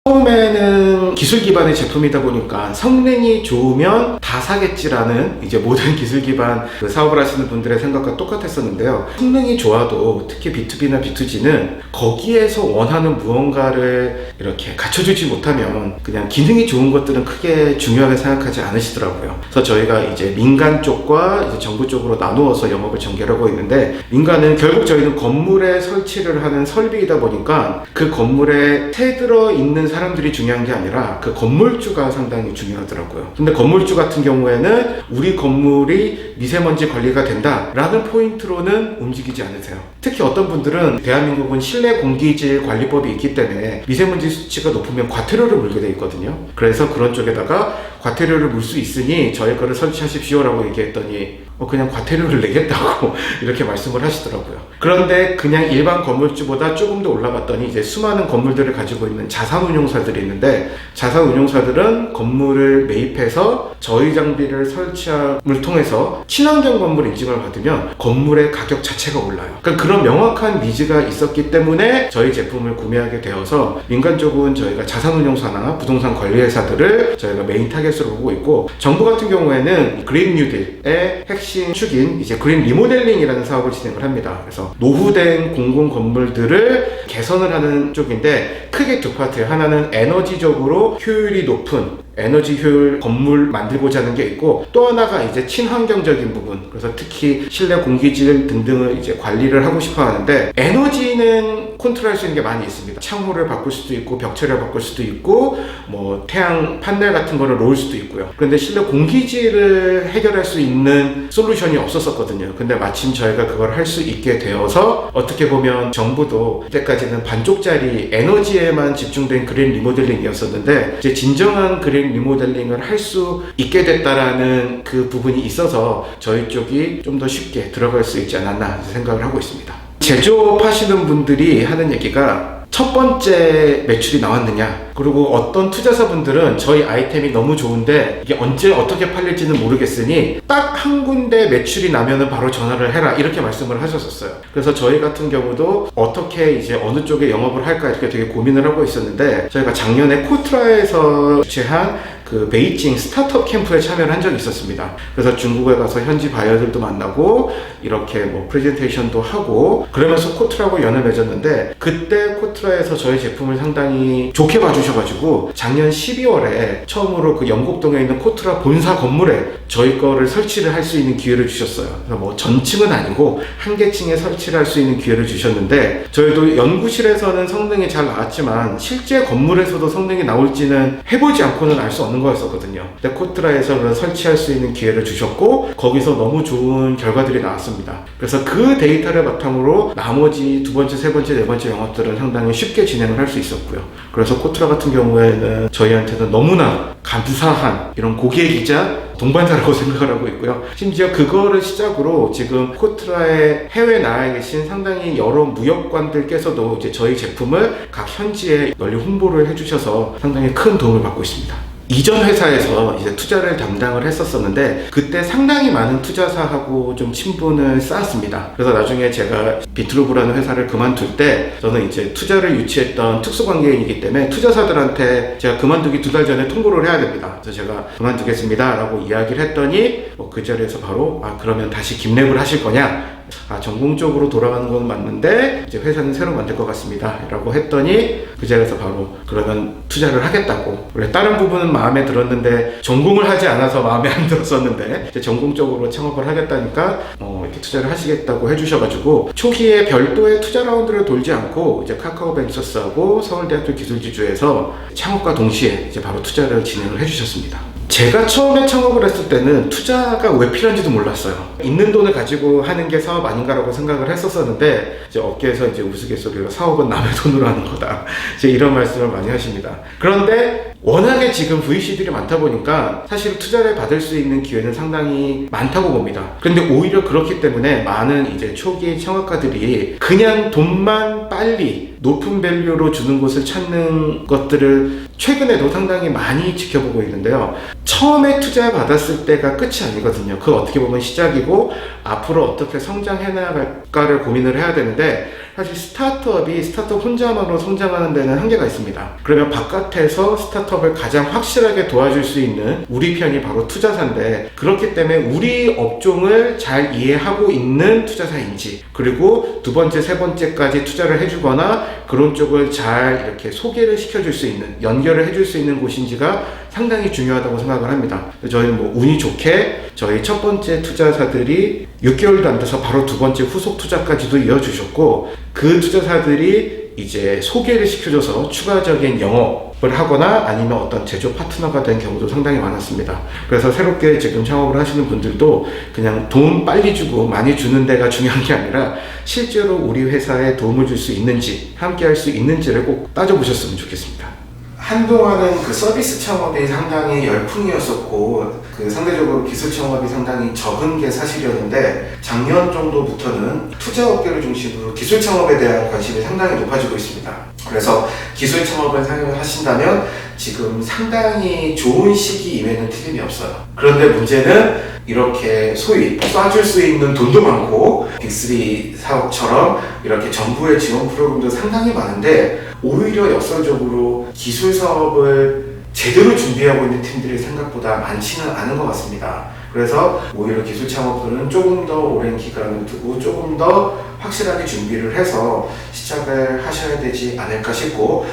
처음에는 기술 기반의 제품이다 보니까 성능이 좋으면 다 사겠지라는 이제 모든 기술 기반 사업을 하시는 분들의 생각과 똑같았었는데요. 성능이 좋아도 특히 B2B나 B2G는 거기에서 원하는 무언가를 이렇게 갖춰주지 못하면 그냥 기능이 좋은 것들은 크게 중요하게 생각하지 않으시더라고요. 그래서 저희가 이제 민간 쪽과 이제 정부 쪽으로 나누어서 영업을 전개하고 있는데, 민간은 결국 저희는 건물에 설치를 하는 설비이다 보니까 그 건물에 새들어 있는 사람들이 중요한 게 아니라 그 건물주가 상당히 중요하더라고요. 근데 건물주 같은 경우에는 우리 건물이 미세먼지 관리가 된다라는 포인트로는 움직이지 않으세요. 특히 어떤 분들은 대한민국은 실내 공기질 관리법이 있기 때문에 미세먼지 수치가 높으면 과태료를 물게 돼 있거든요. 그래서 그런 쪽에다가 과태료를 물 수 있으니 저희 거를 설치하십시오 라고 얘기했더니 그냥 과태료를 내겠다고 이렇게 말씀을 하시더라고요. 그런데 그냥 일반 건물주보다 조금 더 올라갔더니 이제 수많은 건물들을 가지고 있는 자산운용사들이 있는데, 자산운용사들은 건물을 매입해서 저희 장비를 설치함을 통해서 친환경 건물 인증을 받으면 건물의 가격 자체가 올라요. 그러니까 그런 명확한 니즈가 있었기 때문에 저희 제품을 구매하게 되어서 민간 쪽은 저희가 자산운용사나 부동산 관리회사들을 저희가 메인 타겟으로 보고 있고, 정부 같은 경우에는 그린 뉴딜의 핵심 축인 이제 그린 리모델링이라는 사업을 진행을 합니다. 그래서 노후된 공공 건물들을 개선을 하는 쪽인데, 크게 두 파트, 하나는 에너지적으로 효율이 높은 에너지 효율 건물 만들고자 하는 게 있고, 또 하나가 이제 친환경적인 부분, 그래서 특히 실내 공기질 등등을 이제 관리를 하고 싶어 하는데, 에너지는 컨트롤할 수 있는 게 많이 있습니다. 창호를 바꿀 수도 있고 벽체를 바꿀 수도 있고 뭐 태양 판넬 같은 거를 놓을 수도 있고요. 그런데 실내 공기질을 해결할 수 있는 솔루션이 없었거든요. 근데 마침 저희가 그걸 할 수 있게 되어서, 어떻게 보면 정부도 이때까지는 반쪽짜리 에너지에만 집중된 그린 리모델링이었었는데, 이제 진정한 그린 리모델링을 할 수 있게 됐다라는 그 부분이 있어서 저희 쪽이 좀 더 쉽게 들어갈 수 있지 않았나 생각을 하고 있습니다. 제조업하시는 분들이 하는 얘기가, 첫 번째 매출이 나왔느냐, 그리고 어떤 투자사분들은 저희 아이템이 너무 좋은데 이게 언제 어떻게 팔릴지는 모르겠으니 딱 한 군데 매출이 나면은 바로 전화를 해라, 이렇게 말씀을 하셨었어요. 그래서 저희 같은 경우도 어떻게 이제 어느 쪽에 영업을 할까 이렇게 되게 고민을 하고 있었는데, 저희가 작년에 코트라에서 주최한 그 베이징 스타트업 캠프에 참여를 한 적이 있었습니다. 그래서 중국에 가서 현지 바이어들도 만나고 이렇게 뭐 프레젠테이션도 하고 그러면서 코트라하고 연을 맺었는데, 그때 코트라에서 저희 제품을 상당히 좋게 봐주셔가지고 작년 12월에 처음으로 그 영곡동에 있는 코트라 본사 건물에 저희 거를 설치를 할 수 있는 기회를 주셨어요. 그래서 뭐 전층은 아니고 한 개층에 설치를 할 수 있는 기회를 주셨는데, 저희도 연구실에서는 성능이 잘 나왔지만 실제 건물에서도 성능이 나올지는 해보지 않고는 알 수 없는 거였었거든요. 근데 코트라에서는 설치할 수 있는 기회를 주셨고 거기서 너무 좋은 결과들이 나왔습니다. 그래서 그 데이터를 바탕으로 나머지 두 번째, 세 번째, 네 번째 영업들은 상당히 쉽게 진행을 할 수 있었고요. 그래서 코트라 같은 경우에는 저희한테는 너무나 감사한 이런 고객이자 동반자라고 생각을 하고 있고요. 심지어 그거를 시작으로 지금 코트라의 해외 나라에 계신 상당히 여러 무역관들께서도 이제 저희 제품을 각 현지에 널리 홍보를 해주셔서 상당히 큰 도움을 받고 있습니다. 이전 회사에서 이제 투자를 담당을 했었었는데, 그때 상당히 많은 투자사하고 좀 친분을 쌓았습니다. 그래서 나중에 제가 비트루브라는 회사를 그만둘 때, 저는 이제 투자를 유치했던 특수관계인이기 때문에 투자사들한테 제가 그만두기 2달 전에 통보를 해야 됩니다. 그래서 제가 그만두겠습니다 라고 이야기를 했더니 그 자리에서 바로 그러면 다시 김랩을 하실 거냐, 전공적으로 돌아가는 건 맞는데 이제 회사는 새로 만들 것 같습니다 라고 했더니, 그 자리에서 바로 그러면 투자를 하겠다고. 원래 다른 부분은 마음에 들었는데 전공을 하지 않아서 마음에 안 들었었는데 이제 전공적으로 창업을 하겠다니까 이렇게 투자를 하시겠다고 해주셔가지고, 초기에 별도의 투자 라운드를 돌지 않고 이제 카카오벤처스하고 서울대학교 기술지주에서 창업과 동시에 이제 바로 투자를 진행을 해주셨습니다. 제가 처음에 창업을 했을 때는 투자가 왜 필요한지도 몰랐어요. 있는 돈을 가지고 하는 게 사업 아닌가라고 생각을 했었었는데, 이제 업계에서 이제 우스갯소리로 사업은 남의 돈으로 하는 거다, 이제 이런 말씀을 많이 하십니다. 그런데 워낙에 지금 VC들이 많다 보니까 사실 투자를 받을 수 있는 기회는 상당히 많다고 봅니다. 그런데 오히려 그렇기 때문에 많은 이제 초기 창업가들이 그냥 돈만 빨리 높은 밸류로 주는 곳을 찾는 것들을 최근에도 상당히 많이 지켜보고 있는데요. 처음에 투자 받았을 때가 끝이 아니거든요. 그거 어떻게 보면 시작이고 앞으로 어떻게 성장해 나갈까를 고민을 해야 되는데, 사실 스타트업 혼자만으로 성장하는 데는 한계가 있습니다. 그러면 바깥에서 스타트업을 가장 확실하게 도와줄 수 있는 우리 편이 바로 투자사인데, 그렇기 때문에 우리 업종을 잘 이해하고 있는 투자사인지, 그리고 두 번째, 세 번째까지 투자를 해주거나 그런 쪽을 잘 이렇게 소개를 시켜줄 수 있는, 연결을 해줄 수 있는 곳인지가 상당히 중요하다고 생각을 합니다. 저희는 뭐 운이 좋게 저희 첫 번째 투자사들이 6개월도 안 돼서 바로 두 번째 후속 투자까지도 이어주셨고, 그 투자사들이 이제 소개를 시켜줘서 추가적인 영업을 하거나 아니면 어떤 제조 파트너가 된 경우도 상당히 많았습니다. 그래서 새롭게 지금 창업을 하시는 분들도 그냥 돈 빨리 주고 많이 주는 데가 중요한 게 아니라 실제로 우리 회사에 도움을 줄 수 있는지, 함께 할 수 있는지를 꼭 따져보셨으면 좋겠습니다. 한동안은 그 서비스 창업이 상당히 열풍이었었고, 상대적으로 기술 창업이 상당히 적은 게 사실이었는데, 작년 정도부터는 투자 업계를 중심으로 기술 창업에 대한 관심이 상당히 높아지고 있습니다. 그래서 기술 창업을 생각하신다면 지금 상당히 좋은 시기임에는 틀림이 없어요. 그런데 문제는 이렇게 소위 쏴줄 수 있는 돈도 많고 빅3 사업처럼 이렇게 정부의 지원 프로그램도 상당히 많은데, 오히려 역설적으로 기술 사업을 제대로 준비하고 있는 팀들이 생각보다 많지는 않은 것 같습니다. 그래서 오히려 기술 창업들은 조금 더 오랜 기간을 두고 조금 더 확실하게 준비를 해서 시작을 하셔야 되지 않을까 싶고,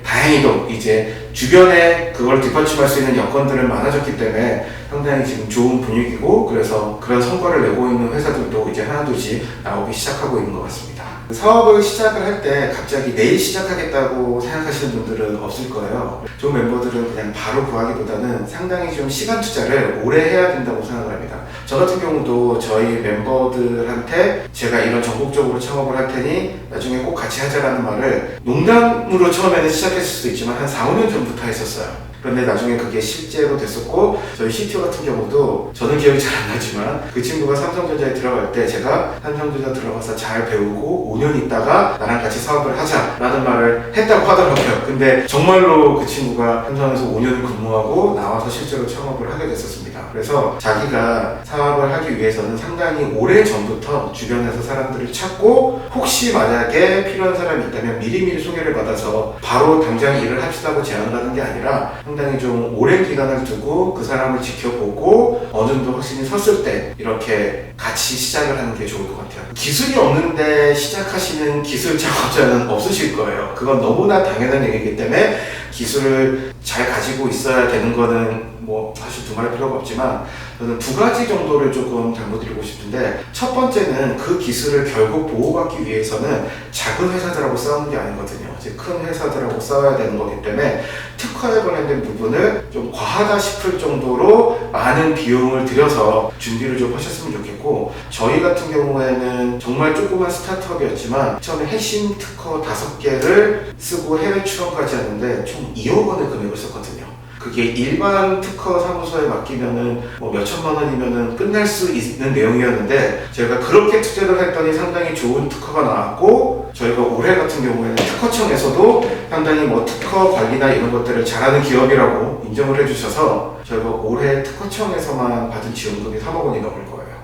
다행히도 이제 주변에 그걸 뒷받침할 수 있는 여건들은 많아졌기 때문에 상당히 지금 좋은 분위기고, 그래서 그런 성과를 내고 있는 회사들도 이제 하나둘씩 나오기 시작하고 있는 것 같습니다. 사업을 시작을 할 때 갑자기 내일 시작하겠다고 생각하시는 분들은 없을 거예요. 좋은 멤버들은 그냥 바로 구하기보다는 상당히 좀 시간 투자를 오래 해야 된다고 생각을 합니다. 저 같은 경우도 저희 멤버들한테 제가 이런 전국적으로 창업을 할 테니 나중에 꼭 같이 하자라는 말을 농담으로 처음에는 시작했을 수도 있지만 한 4, 5년 전부터 했었어요. 그런데 나중에 그게 실제로 됐었고, 저희 CTO 같은 경우도 저는 기억이 잘 안 나지만 그 친구가 삼성전자에 들어갈 때 제가 삼성전자 들어가서 잘 배우고 5년 있다가 나랑 같이 사업을 하자라는 말을 했다고 하더라고요. 근데 정말로 그 친구가 삼성에서 5년을 근무하고 나와서 실제로 창업을 하게 됐었습니다. 그래서 자기가 사업을 하기 위해서는 상당히 오래 전부터 주변에서 사람들을 찾고, 혹시 만약에 필요한 사람이 있다면 미리미리 소개를 받아서 바로 당장 일을 합시다고 제안을 하는 게 아니라 상당히 좀 오랜 기간을 두고 그 사람을 지켜보고 어느 정도 확신이 섰을 때 이렇게 같이 시작을 하는 게 좋을 것 같아요. 기술이 없는데 시작하시는 기술 창업자는 없으실 거예요. 그건 너무나 당연한 얘기이기 때문에 기술을 잘 가지고 있어야 되는 거는 뭐 사실 두말할 필요가 없지만, 저는 두 가지 정도를 조금 당부드리고 싶은데, 첫 번째는 그 기술을 결국 보호받기 위해서는 작은 회사들하고 싸우는 게 아니거든요. 이제 큰 회사들하고 싸워야 되는 거기 때문에 특허에 관련된 부분을 좀 과하다 싶을 정도로 많은 비용을 들여서 준비를 좀 하셨으면 좋겠고, 저희 같은 경우에는 정말 조그만 스타트업이었지만 처음에 핵심 특허 5개를 쓰고 해외 출원까지 하는데 총 2억 원의 금액을 썼거든요. 그게 일반 특허 사무소에 맡기면은 뭐 몇천만 원이면은 끝날 수 있는 내용이었는데, 제가 그렇게 투자를 했더니 상당히 좋은 특허가 나왔고, 저희가 올해 같은 경우에는 특허청에서도 상당히 뭐 특허 관리나 이런 것들을 잘하는 기업이라고 인정을 해주셔서 저희가 올해 특허청에서만 받은 지원금이 3억 원이 넘을 거예요.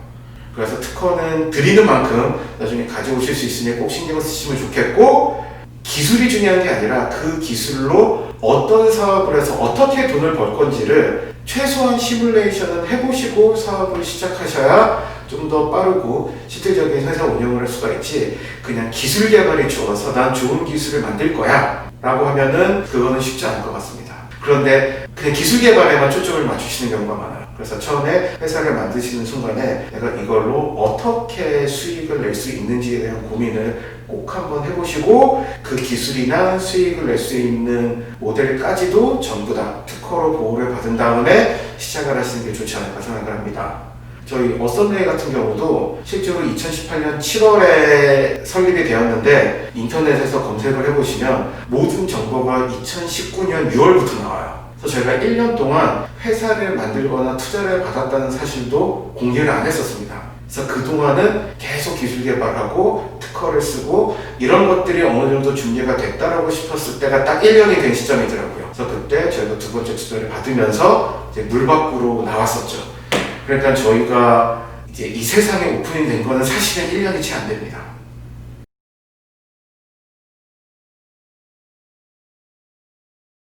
그래서 특허는 드리는 만큼 나중에 가져오실 수 있으니 꼭 신경 쓰시면 좋겠고, 기술이 중요한 게 아니라 그 기술로 어떤 사업을 해서 어떻게 돈을 벌 건지를 최소한 시뮬레이션은 해보시고 사업을 시작하셔야 좀 더 빠르고 실질적인 회사 운영을 할 수가 있지, 그냥 기술 개발이 좋아서 난 좋은 기술을 만들 거야 라고 하면은 그거는 쉽지 않을 것 같습니다. 그런데 그냥 기술 개발에만 초점을 맞추시는 경우가 많아요. 그래서 처음에 회사를 만드시는 순간에 내가 이걸로 어떻게 수익을 낼 수 있는지에 대한 고민을 꼭 한번 해보시고, 그 기술이나 수익을 낼 수 있는 모델까지도 전부 다 특허로 보호를 받은 다음에 시작을 하시는 게 좋지 않을까 생각을 합니다. 저희 어썸레이 같은 경우도 실제로 2018년 7월에 설립이 되었는데, 인터넷에서 검색을 해보시면 모든 정보가 2019년 6월부터 나와요. 그래서 저희가 1년 동안 회사를 만들거나 투자를 받았다는 사실도 공개를 안 했었습니다. 그래서 그동안은 계속 기술 개발하고 특허를 쓰고 이런 것들이 어느 정도 준비가 됐다라고 싶었을 때가 딱 1년이 된 시점이더라고요. 그래서 그때 저희가 두 번째 투자를 받으면서 이제 물 밖으로 나왔었죠. 그러니까 저희가 이제 이 세상에 오픈이 된 거는 사실은 1년이 채 안 됩니다.